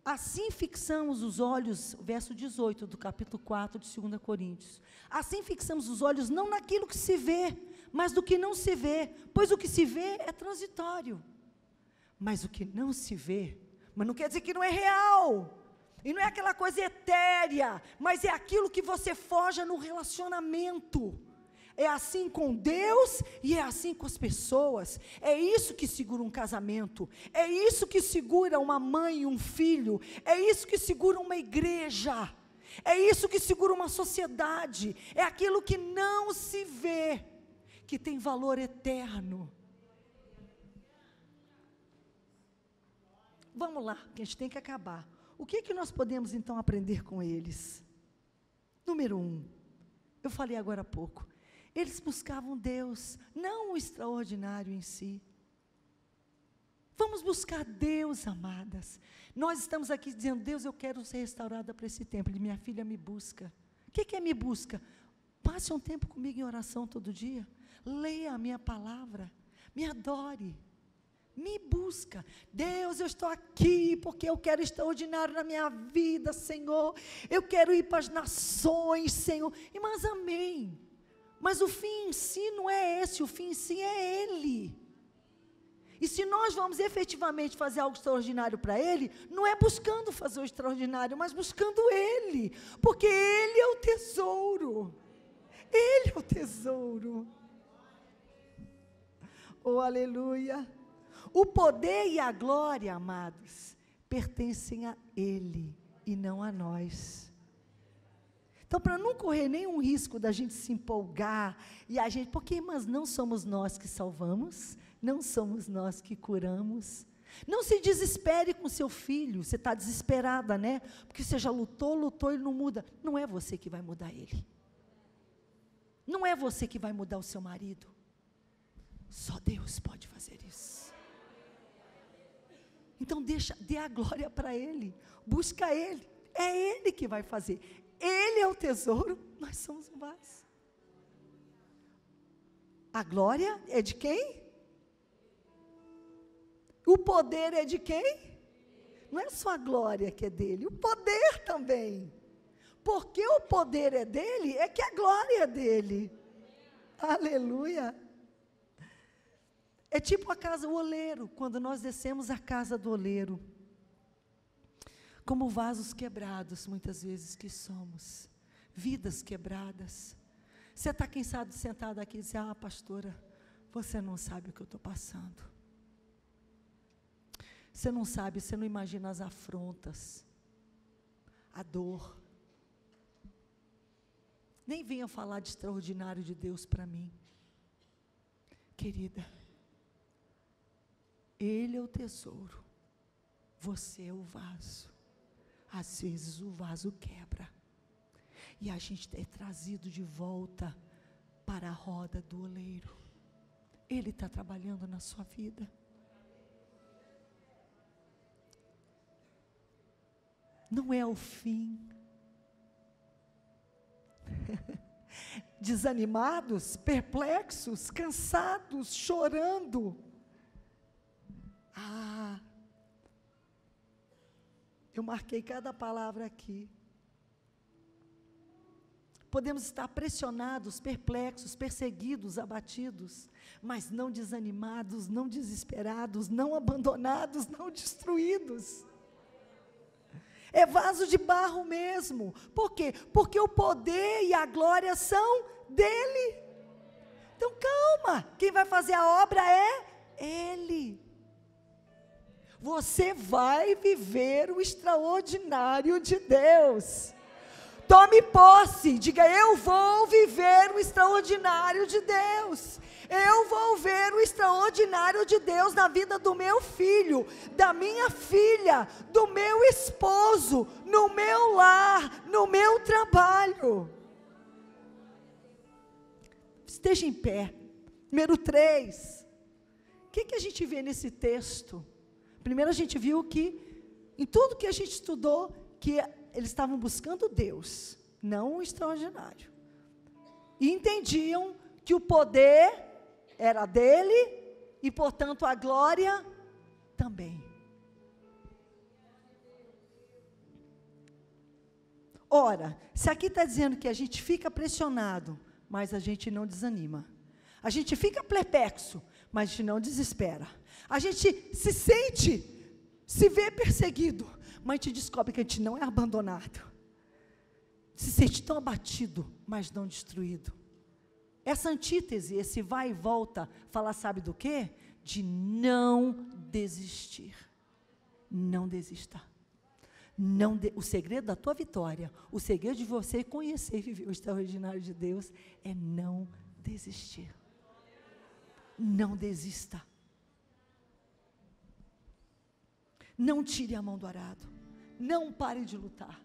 Assim fixamos os olhos, verso 18 do capítulo 4 de 2 Coríntios. Assim fixamos os olhos não naquilo que se vê, mas do que não se vê, pois o que se vê é transitório. Mas o que não se vê, mas não quer dizer que não é real, e não é aquela coisa etérea, mas é aquilo que você forja no relacionamento. É assim com Deus e é assim com as pessoas. É isso que segura um casamento. É isso que segura uma mãe e um filho. É isso que segura uma igreja. É isso que segura uma sociedade. É aquilo que não se vê, que tem valor eterno. Vamos lá, que a gente tem que acabar. O que nós podemos então aprender com eles? Número 1, eu falei agora há pouco. Eles buscavam Deus, não o extraordinário em si. Vamos buscar Deus, amadas. Nós estamos aqui dizendo, Deus, eu quero ser restaurada para esse tempo. Ele, minha filha, me busca. O que é me busca? Passe um tempo comigo em oração todo dia. Leia a minha palavra. Me adore. Me busca. Deus, eu estou aqui porque eu quero extraordinário na minha vida, Senhor. Eu quero ir para as nações, Senhor. Irmãs, amém. Mas o fim em si não é esse, o fim em si é Ele. E se nós vamos efetivamente fazer algo extraordinário para Ele, não é buscando fazer o extraordinário, mas buscando Ele, porque Ele é o tesouro. Ele é o tesouro. Oh, aleluia. O poder e a glória, amados, pertencem a Ele e não a nós. Então, para não correr nenhum risco da gente se empolgar, e a gente, porque, irmãs, não somos nós que salvamos, não somos nós que curamos. Não se desespere com seu filho, você está desesperada, né? Porque você já lutou, ele não muda. Não é você que vai mudar ele. Não é você que vai mudar o seu marido. Só Deus pode fazer isso. Então, dê a glória para Ele, busca Ele, é Ele que vai fazer. Ele é o tesouro, nós somos o vaso. A glória é de quem? O poder é de quem? Não é só a glória que é dele, o poder também. Porque o poder é dele, é que a glória é dele. Aleluia. É tipo a casa, o oleiro, quando nós descemos a casa do oleiro. Como vasos quebrados, muitas vezes que somos, vidas quebradas, Você está cansado, sentado aqui e diz: ah, pastora, você não sabe o que eu estou passando. Você não sabe, você não imagina as afrontas, a dor. Nem venha falar de extraordinário de Deus para mim. Querida, Ele é o tesouro, você é o vaso. Às vezes o vaso quebra, e a gente é trazido de volta para a roda do oleiro. Ele está trabalhando na sua vida. Não é o fim. Desanimados, perplexos, cansados, chorando. Ah, eu marquei cada palavra aqui. Podemos estar pressionados, perplexos, perseguidos, abatidos, mas não desanimados, não desesperados, não abandonados, não destruídos. É vaso de barro mesmo. Por quê? Porque o poder e a glória são dele. Então calma, quem vai fazer a obra é Ele. Você vai viver o extraordinário de Deus. Tome posse, diga: eu vou viver o extraordinário de Deus. Eu vou ver o extraordinário de Deus na vida do meu filho, da minha filha, do meu esposo, no meu lar, no meu trabalho. Esteja em pé. Número 3. O que a gente vê nesse texto? Primeiro a gente viu que, em tudo que a gente estudou, que eles estavam buscando Deus, não o extraordinário. E entendiam que o poder era dele e, portanto, a glória também. Ora, se aqui está dizendo que a gente fica pressionado, mas a gente não desanima. A gente fica perplexo, mas a gente não desespera. A gente se sente, se vê perseguido, mas a gente descobre que a gente não é abandonado. Se sente tão abatido, mas não destruído. Essa antítese, esse vai e volta, fala, sabe do quê? De não desistir. Não desista. O segredo da tua vitória, o segredo de você conhecer e viver o extraordinário de Deus, é não desistir. Não desista. Não tire a mão do arado. Não pare de lutar.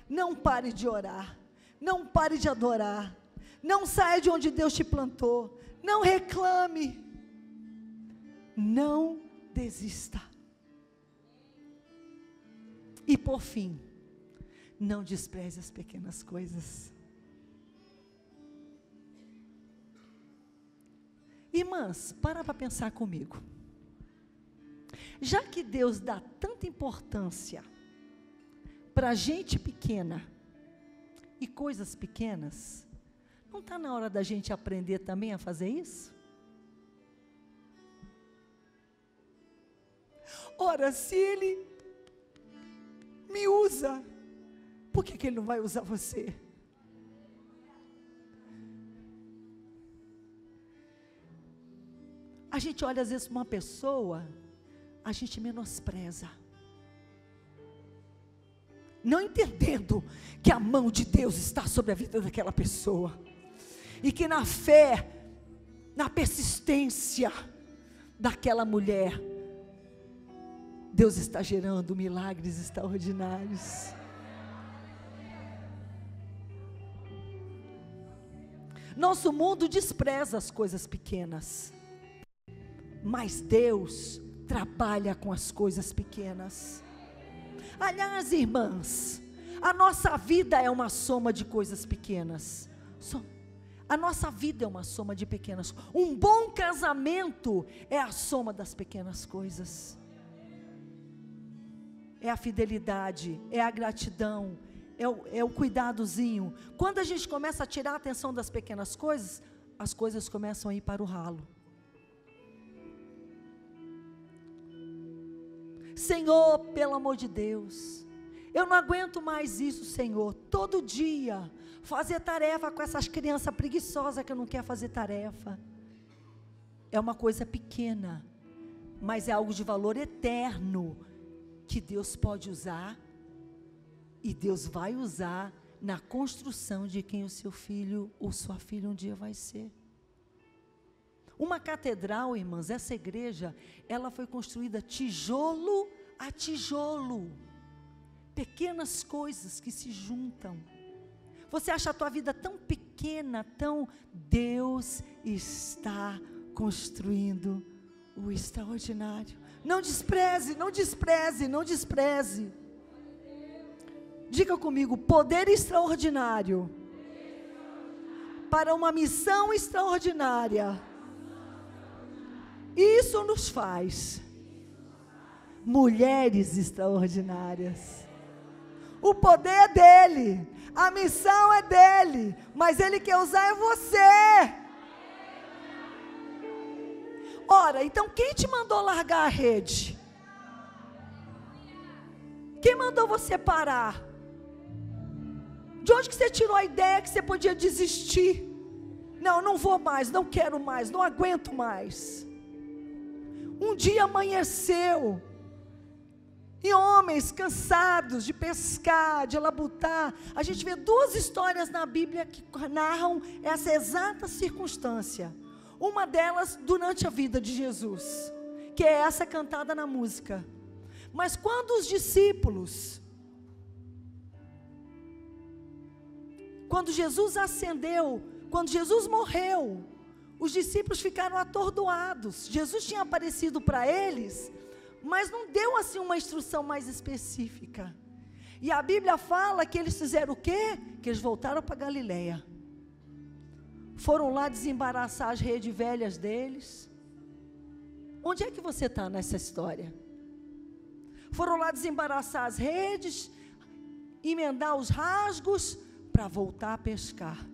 Não pare de orar. Não pare de adorar. Não saia de onde Deus te plantou. Não reclame. Não desista. E por fim, não despreze as pequenas coisas. Irmãs, para pensar comigo. Já que Deus dá tanta importância para gente pequena e coisas pequenas, não está na hora da gente aprender também a fazer isso? Ora, se Ele me usa, por que Ele não vai usar você? A gente olha às vezes para uma pessoa, a gente menospreza, não entendendo que a mão de Deus está sobre a vida daquela pessoa, e que na fé, na persistência daquela mulher, Deus está gerando milagres extraordinários. Nosso mundo despreza as coisas pequenas, mas Deus trabalha com as coisas pequenas. Aliás, irmãs, a nossa vida é uma soma de coisas pequenas. A nossa vida é uma soma de pequenas. Um bom casamento é a soma das pequenas coisas. É a fidelidade, é a gratidão, é o cuidadozinho. Quando a gente começa a tirar a atenção das pequenas coisas, as coisas começam a ir para o ralo. Senhor, pelo amor de Deus, Eu não aguento mais isso, Senhor. Todo dia, fazer tarefa com essas crianças preguiçosas que não quer fazer tarefa. É uma coisa pequena, mas é algo de valor eterno, que Deus pode usar, e Deus vai usar na construção de quem o seu filho ou sua filha um dia vai ser. Uma catedral, irmãs, essa igreja, ela foi construída tijolo a tijolo. Pequenas coisas que se juntam. Você acha a tua vida tão pequena, tão... Deus está construindo o extraordinário. Não despreze, não despreze, não despreze. Diga comigo, poder extraordinário para uma missão extraordinária. Isso nos faz mulheres extraordinárias. O poder é dele, a missão é dele, mas ele quer usar é você. Ora, então quem te mandou largar a rede? Quem mandou você parar? De onde que você tirou a ideia que você podia desistir? Não, não vou mais, não quero mais, não aguento mais. Um dia amanheceu, e homens cansados de pescar, de labutar. A gente vê duas histórias na Bíblia que narram essa exata circunstância. Uma delas durante a vida de Jesus, que é essa cantada na música. Mas quando os discípulos, quando Jesus ascendeu, quando Jesus morreu, os discípulos ficaram atordoados. Jesus tinha aparecido para eles, mas não deu assim uma instrução mais específica. E a Bíblia fala que eles fizeram o quê? Que eles voltaram para Galileia. Foram lá desembaraçar as redes velhas deles. Onde é que você está nessa história? Foram lá desembaraçar as redes, emendar os rasgos, para voltar a pescar.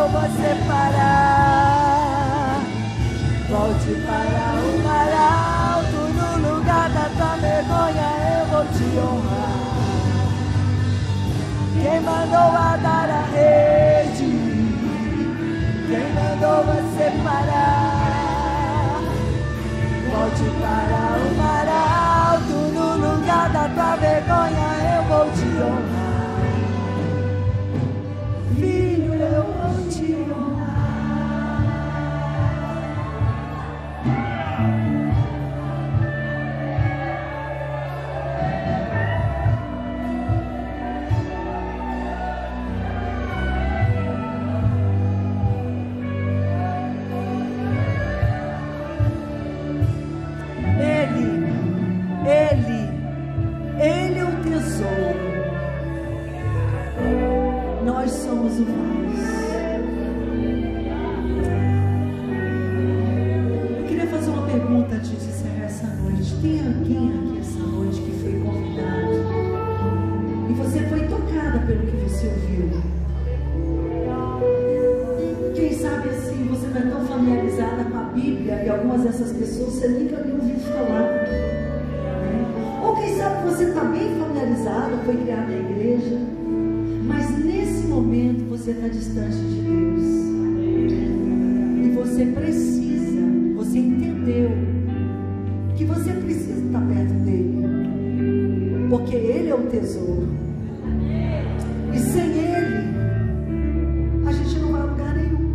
mandou você parar. Volte para o mar alto, no lugar da tua vergonha eu vou te honrar. Quem mandou atar a rede? Quem mandou você parar? Volte para o mar alto, no lugar da tua vergonha eu vou te honrar. Filho, eu vou te honrar. Ele é o tesouro. Nós somos o vales. Eu queria fazer uma pergunta antes de encerrar essa noite. Tem alguém aqui essa noite que foi convidado e você foi tocada pelo que você ouviu? Quem sabe assim, você não é tão familiarizada com a Bíblia e algumas dessas pessoas você nunca nem ouviu falar. Ou quem sabe você está bem familiarizado, foi criado na igreja, mas nesse momento você está distante de Deus. E você precisa, você entendeu que você precisa estar perto dele, porque ele é o tesouro. E sem ele, a gente não vai a lugar nenhum.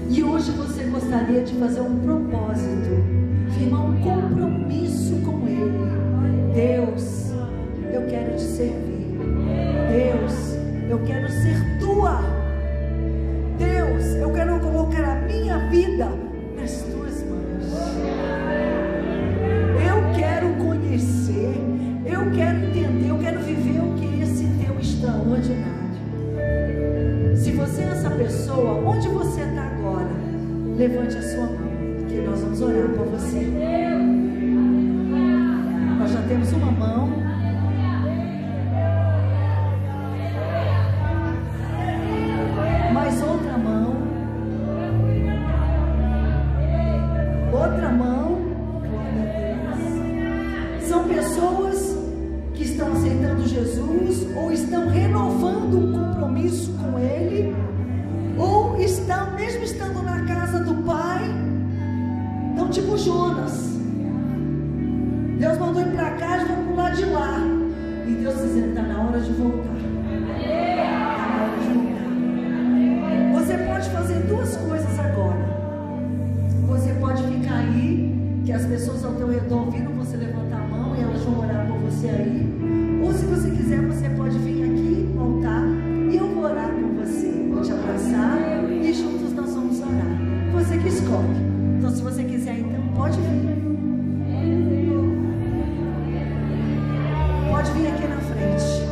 E hoje você gostaria de fazer um propósito, firmar um compromisso com ele. Deus, eu quero te servir. Deus, eu quero ser tua. Deus, eu quero colocar a minha vida nas tuas mãos. Eu quero conhecer, eu quero entender, eu quero viver o que esse teu extraordinário. Se você é essa pessoa, onde você está agora, levante a sua mão, que nós vamos orar por você. Nós já temos uma mão. Mais outra mão. Outra mão. São pessoas que estão aceitando Jesus, ou estão renovando um compromisso com Ele, ou estão, mesmo estando na casa do Pai, então tipo Jonas. Deus mandou ir para cá, eles vão para o lado de lá. E Deus dizendo, está na hora de voltar. Está na hora de voltar. Você pode fazer duas coisas agora. Você pode ficar aí, que as pessoas ao teu redor viram você levantar a mão e elas vão orar por você aí. Ou se você quiser, você pode vir aqui, voltar, e eu vou orar por você. Vou te abraçar e juntos nós vamos orar. Você que escolhe. Então se você quiser, então pode vir. Pode vir aqui na frente.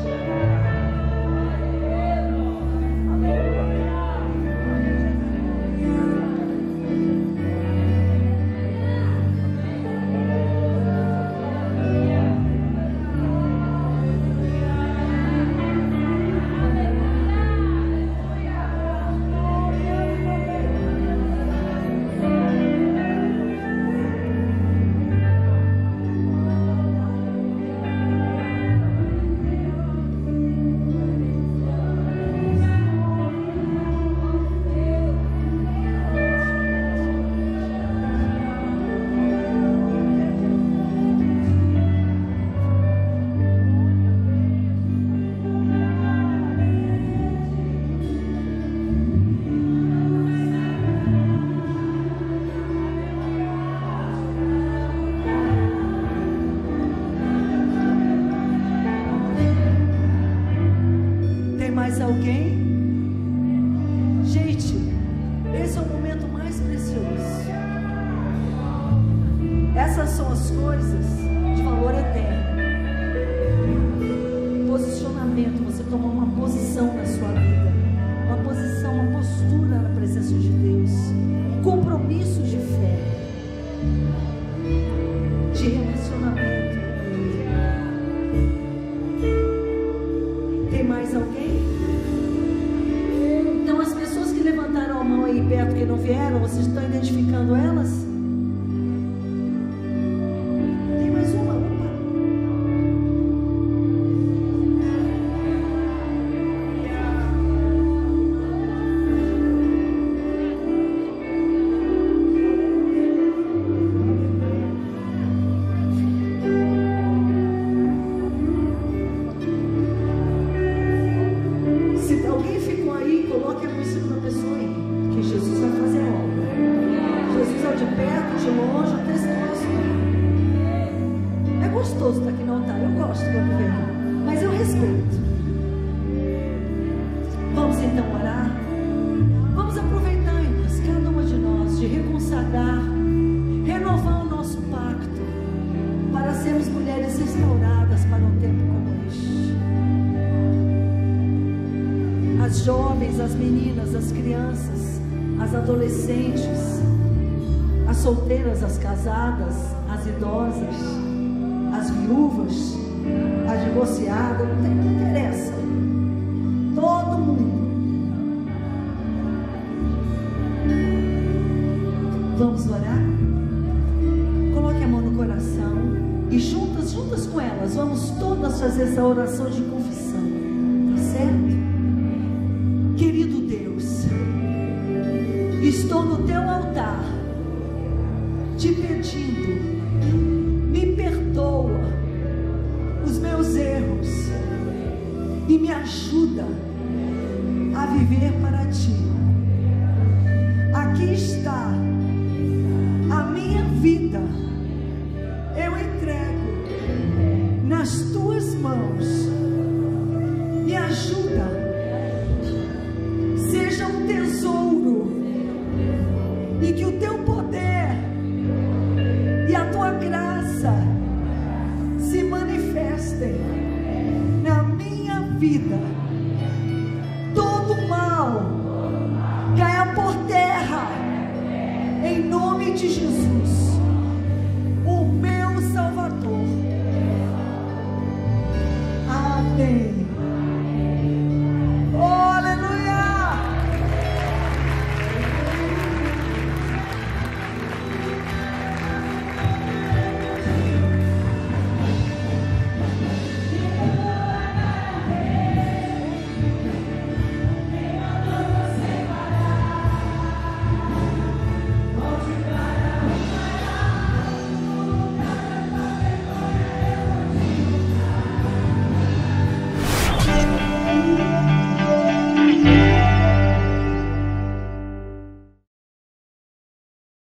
vieram, vocês estão identificando elas? Tem mais uma, opa. Se alguém ficou aí, coloque a mão em cima da pessoa aí, que Jesus vai fazer a obra. Jesus é de perto, de longe, até esse nosso. É gostoso estar aqui no altar, eu gosto quando venho, mas eu respeito. Vamos então orar. Vamos aproveitar, irmãos, cada uma de nós, de reconsagrar, renovar o nosso pacto, para sermos mulheres restauradas para um tempo como este. As jovens, as meninas, as crianças, as adolescentes, as solteiras, as casadas, as idosas, as viúvas, as divorciadas, não interessa. Todo mundo. Vamos orar? Coloque a mão no coração e juntas com elas, vamos todas fazer essa oração de confissão, tá certo? Querido Deus, estou no teu altar, te pedindo, me perdoa os meus erros e me ajuda a viver para ti. Aqui está a minha vida, eu entrego nas tuas mãos, me ajuda. Seja um tesouro, e que o teu poder e a tua graça se manifestem na minha vida. Todo mal caia por terra, em nome de Jesus.